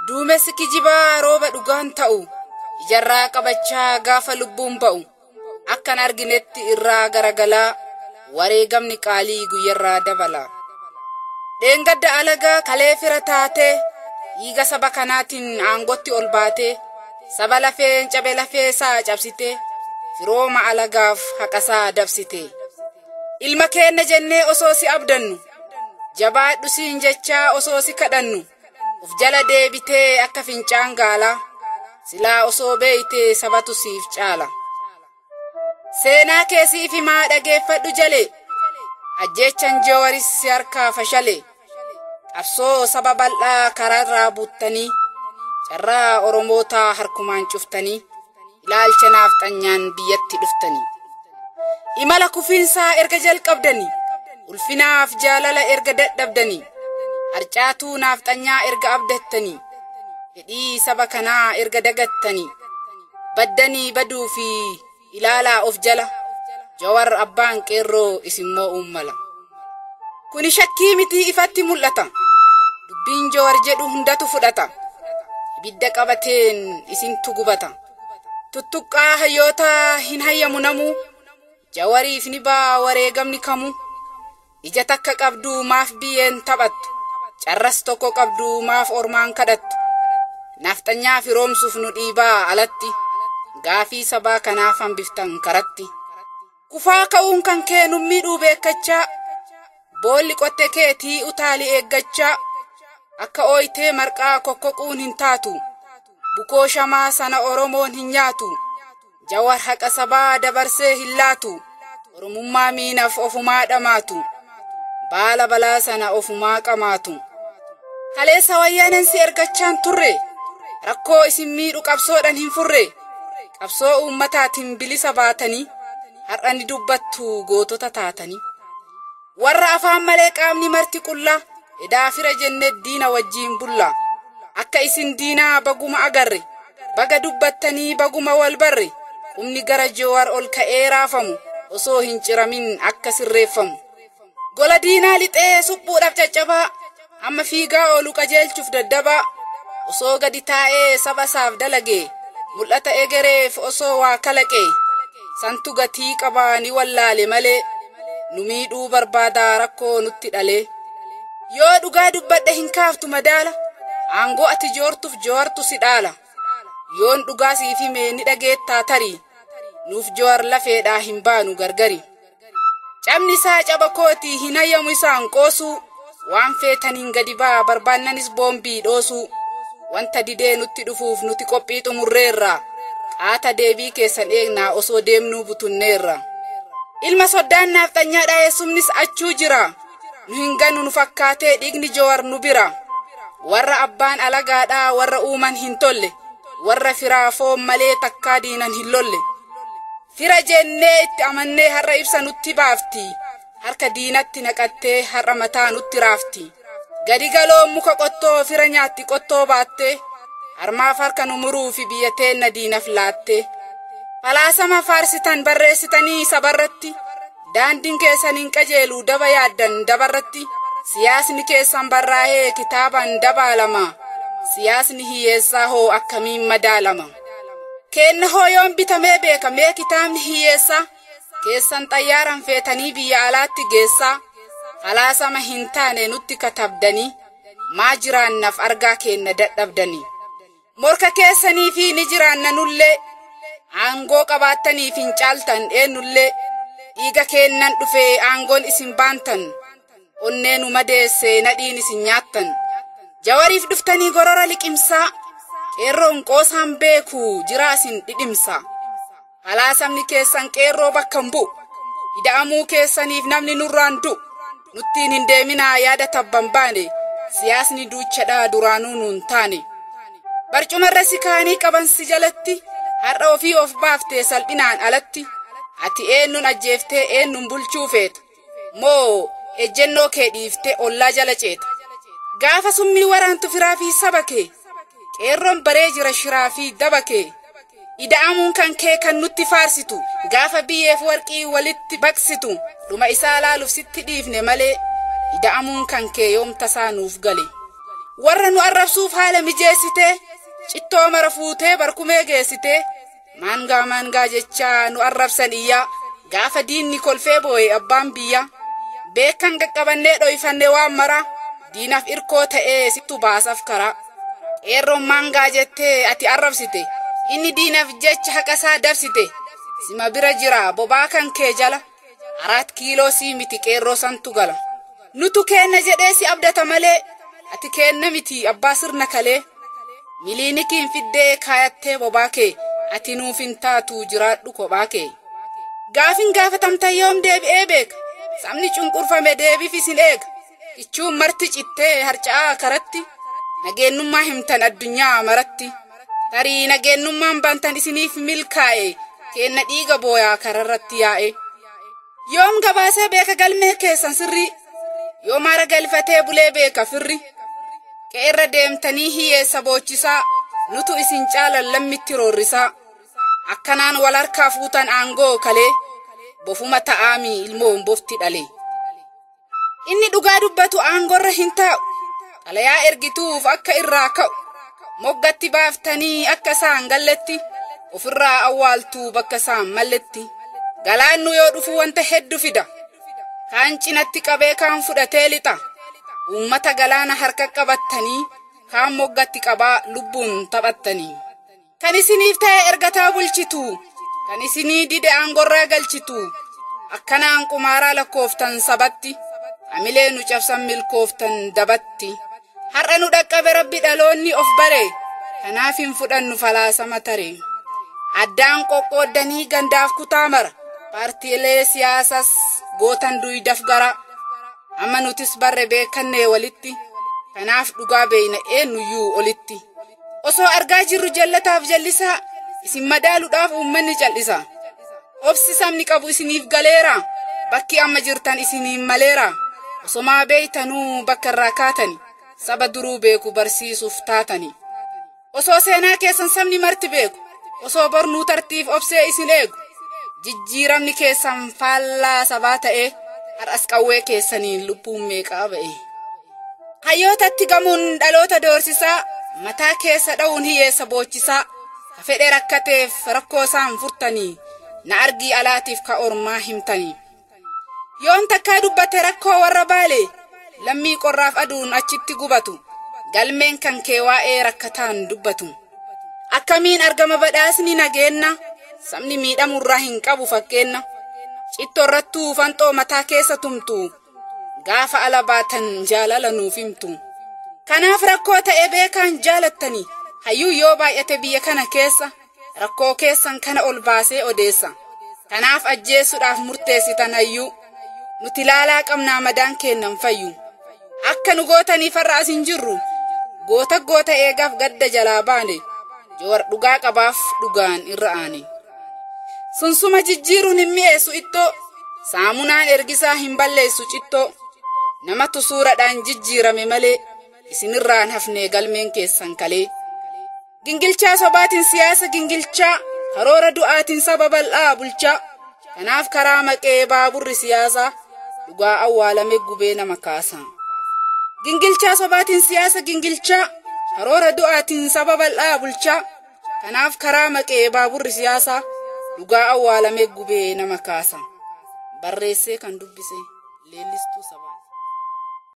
Duumessi kijibaa rooba dhugaan ta'u ijarraa qabachaa gaafa lubbuun ba'u akkan arginetti irraa garagalaa wareegamni qaalii guyyarraa dabala. Dheengadda alagaa kalee fira taatee dhiiga saba kanaatiin aangotti ol baatee saba lafeen cabe lafee saa cabsitee firooma alagaaf haqasaa dabsitee ilma keenya jennee osoo si abdannu jabaadhu siin jechaa osoo si kadhannu uf jala deebitee akka fincaan gaalaa silaa osoo beeytee sabatu siif caala. Seenaa keessiif himaa dhageeffadhu jalee ajjechan Jawaaris si harkaa fashalee qabsoo saba bal'aa karaarraa buuttanii carraa Oromootaa harkumaan cuftanii ilaalcha naafxanyaan biyyatti dhuftanii imala kufiinsaa erga jalqabdanii ulfinaaf jaalala erga dadhabdanii harcaatuu naafxanyaa erga abdattanii fedhii saba kanaa erga dagattanii baddanii baduu fi ilaalaa of jala Jawaar abbaan qeerroo isimmoo ummala. Kuni shakkii miti ifatti mul'ata dubbiin Jawaar jedhu hundatu fudhata ibidda qabateen isintu gubata tuttuqqaa hayyoota hin hayyamu namuu Jawaariif ni baa wareegamni kamuu ija takka qabdu maaf biyyeen taphattu carras tokko qabdu maaf ormaan kadhattu naafxanyaa firoomsuuf nu dhiibaa alatti gaafii sabaa kanaaf hambiftan karatti kufaa ka'uun kan kee nu miidhuu beekachaa boolli qotte keetii utaali eeggachaa akka ooyitee marqaa kokkoquun hin taatu bukoo shamaa sana Oromoon hin nyaatu Jawaar haqa sabaa dabarsee hin laatu Oromummaa miinaaf ofumaa dhamaatu baala balaa sana ofumaa qamaatu haleessa wayyaanen si ergachaan turre rakkoo isin miidhu qabsoodhan hin furre qabsoo ummataatiin bilisa baatanii har'ani dubbattu gootota taatanii warra afaan malee qaamni marti qullaa edaa fira jenne diina wajjiin bulla akka isin diinaa baguma agarre baga dubbattanii baguma wal barre qumni gara Jawaar ol ka'ee raafamu osoo hin ciramin akka sirreeffamu gola diinaa lixee suphuudhaaf caccabaa amma fiigaa oolu qajeelchuuf daddabaa osoo gadi taa'ee saba isaaf dalagee mul'ata egereef osoo waa kalaqee santu gatii qabaa ni wallaale malee nu miidhuu barbaadaa rakkoo nutti dhalee yoo dhugaa dubbadhe hin kaaftu madaala aangoo ati joortuuf Jawaartu si dhaala yoon dhugaa siif himee ni dhageettaa tarii nuuf Jawaar lafeedhaa hin baanu gargari cabni isaa caba kootii hin hayyamu isaan qoosuu waan feetaniin gadi baa barbaannanis boombii dhoosuu wanta didee nutti dhufuuf nuti qophii xumurreerra qaata deebii keessan eegnaa osoo deemnuu butunneerra ilma soddaan naafxanyaa dhayeessumnis achuu jira nu hin gannu nu fakkaatee dhiigni Jawaar nu bira warra abbaan alagaadhaa warra uuman hin tolle warra firaa foon malee takkaa diinan hin lolle fira jennee itti amannee har'a ibsa nutti baafti harka diinatti naqattee har'a mataa nutti raafti gadi galoo muka qottoo fira nyaatti qottoo baattee harmaaf harka nu muruu fi biyya teenna diinaf laatte falaasama faarsitan barreessitanii sabarratti daandiin keessan hin qajeelu daba yaaddan dabarratti siyaasni keessan barraa'ee kitaaban dabaalama siyaasni hiyyeessaa hoo akkamiin madaalama kenna hoo yoon bitamee beekamee kitaabni hiyyeessaa keessan xayyaaran feetanii biyya alaatti geessaa falaasama hin taane nutti katabdanii maa jiraannaaf argaa kenna dadhabdanii morka keessanii fi ni jiraanna nullee aangoo qabaattaniif hin caaltan eenyullee dhiiga kennan dhufee aangoon isin baantan onnee nu madeesse nadhiin isin nyaattan Jawaariif dhuftanii gorora liqimsaa qeerroon qoosaan beeku jiraa isin dhidhimsa falaasamni keessan qeerroo bakka hin bu'u ida'amuu keessaniif namni nurraan du'u nuttiin hin deeminaa yaada tabban baane siyaasni duuchadhaa duraanuu nuun taane barcumarra si kaanii qaban si jalatti har'a ofii of baaftee salphinaan alatti ati eenyuun ajjeeftee eenyuun bulchuu feeta moo ejjennoo kee dhiiftee ollaa jala ceeta gaafa summii waraantu firaa fi saba kee qeerroon baree jira shiraa fi daba kee ida'amuun kan kee kan nutti faarsitu gaafa biyyeef warqii walitti baqsitu dhuma isaa laaluuf sitti dhiifne malee ida'amuun kan kee yoomta isaa nuuf gale warra nu arrabsuuf haala mijeessite cittoo mara fuutee barkumee geessite maangaa jecha nu arrabsan iyyaa gaafa diinni kolfee boo'e abbaan biyya beekan qaqqabannee dhoyfannee waan mara diinaaf irkoo ta'ee sittu baasaaf karaa qeerroon maangaa jettee ati arrabsite inni diinaaf jecha haqasaa dabsite sima bira jira bobaa kan kee jala 4 kiiloo sii miti qeerroo santu gala nutu kenna jedhee si abdata malee ati kenna miti abbaa sirna kalee miliinikiin fiddee kaayattee bobaa kee ati nuuf hin taatu jiraadhu kophaa kee gaafin gaafatamta yoom deebi'ee beeka sabni cunqurfame deebiif isin eega ichuun marti cittee harca'aa karatti nageenyummaa himtan addunyaa maratti tarii nageenyummaan bantan isiniif milkaa'e kenna dhiiga booyaa kararratti yaa'e yoom gabaasee beeka galmee keessan sirrii yoom mara galfatee bulee beeka firri qeerra deemtanii hiyyeessa boochisaa nutu isin caalan lammitti roorrisaa akkanaan wal harkaa fuutan aangoo kalee bofuma ta'aami ilmoon bofti dhalee inni dhugaa dubbatu aangorra hin taa'u xalayaa ergituuf akka irraa ka'u moggatti baaftanii akka isaan galletti ofirraa awwaaltuu bakka isaan malletti galaannu yoo dhufu wanta heddu fida kaan cinatti qabee kaan fudhatee lixa ummata galaana harka qabattanii kaan moggatti qabaa lubbuun taphattanii kan isiniif ta'e ergataa bulchitu kan isinii dide aangorraa galchitu akkanaan qumaaraa lakkooftan sabatti amilee nu cabsan milkooftan dabatti har'a nu dhaqqabe rabbi dhaloonni of bare kanaaf hin fudhannu falaasama tare addaan qoqqooddanii gandaaf kutaa mara paartiilee siyaasas gootan duydaf gara amma nutis barre beekannee walitti kanaaf dhugaa beeyna eenyuyyuu olitti osoo argaa jirru jallataaf jallisaa isin madaaluudhaaf uummanni cal'isa obsi sabni qabu isiniif galeera bakki amma jirtan isiniin maleera osomaa beeytanuu bakka irraa kaatani saba duruu beeku barsiisuuf taatani osoo seenaa keessan sabni marti beeku osoo bornuu tartiif obsee isin eegu jijjiiramni keessan faallaa sabaa ta'e har'as qawwee keessaniin lubbuun meeqaa ba'e hayyootatti gamuun dhaloota doorsisaa mataa keessa dha'uun hiyyeessa boochisaa ka fedhe rakkateef rakkoo isaan furtanii na argii alaatiif ka ormaa himtanii yoon takkaa dubbate rakkoo warra baalee lammii qorraaf aduun achitti gubatu galmeen kan kee waa'ee rakkataan dubbatu akkamiin argama badhaasni nageenna sabni miidhamurraa hin qabu fakkeenna cittorrattuu fanxoo mataa keessa tumtu gaafa ala baatan jaalala nuuf himtu kanaaf rakkoo ta'e beekaan jaalattanii hayyuu yoo baay'ate biyya kana keessa rakkoo keessan kana ol baasee odeessa kanaaf ajjeesuudhaaf murteessitan hayyuu nuti laalaa qabnaa madaan kennan fayyu akka nu gootaniif har'a asin jirru goota eegaaf gadda jalaa baane joowar dhugaa qabaaf dhugaan irra aane sunsuma jijjiiruun hin mi'eessu ittoo saamunaan ergisaa hin balleessu cittoo namatu suuradhaan jijjiirame malee isinirraan hafnee galmeen keessan kalee gingilchaa sobaatiin siyaasa gingilchaa karoora du'aatiin saba bal'aa bulchaa kanaaf karaa maqee baaburri siyaasaa dhugaa awwaalame gubee nama kaasaa gingilchaa sobaatiin siyaasa gingilchaa karoora du'aatiin saba bal'aa bulchaa kanaaf karaa maqee baaburri siyaasaa dhugaa awwaalame gubee nama kaasaa barreessee kan dubbise leellistuu sabaati.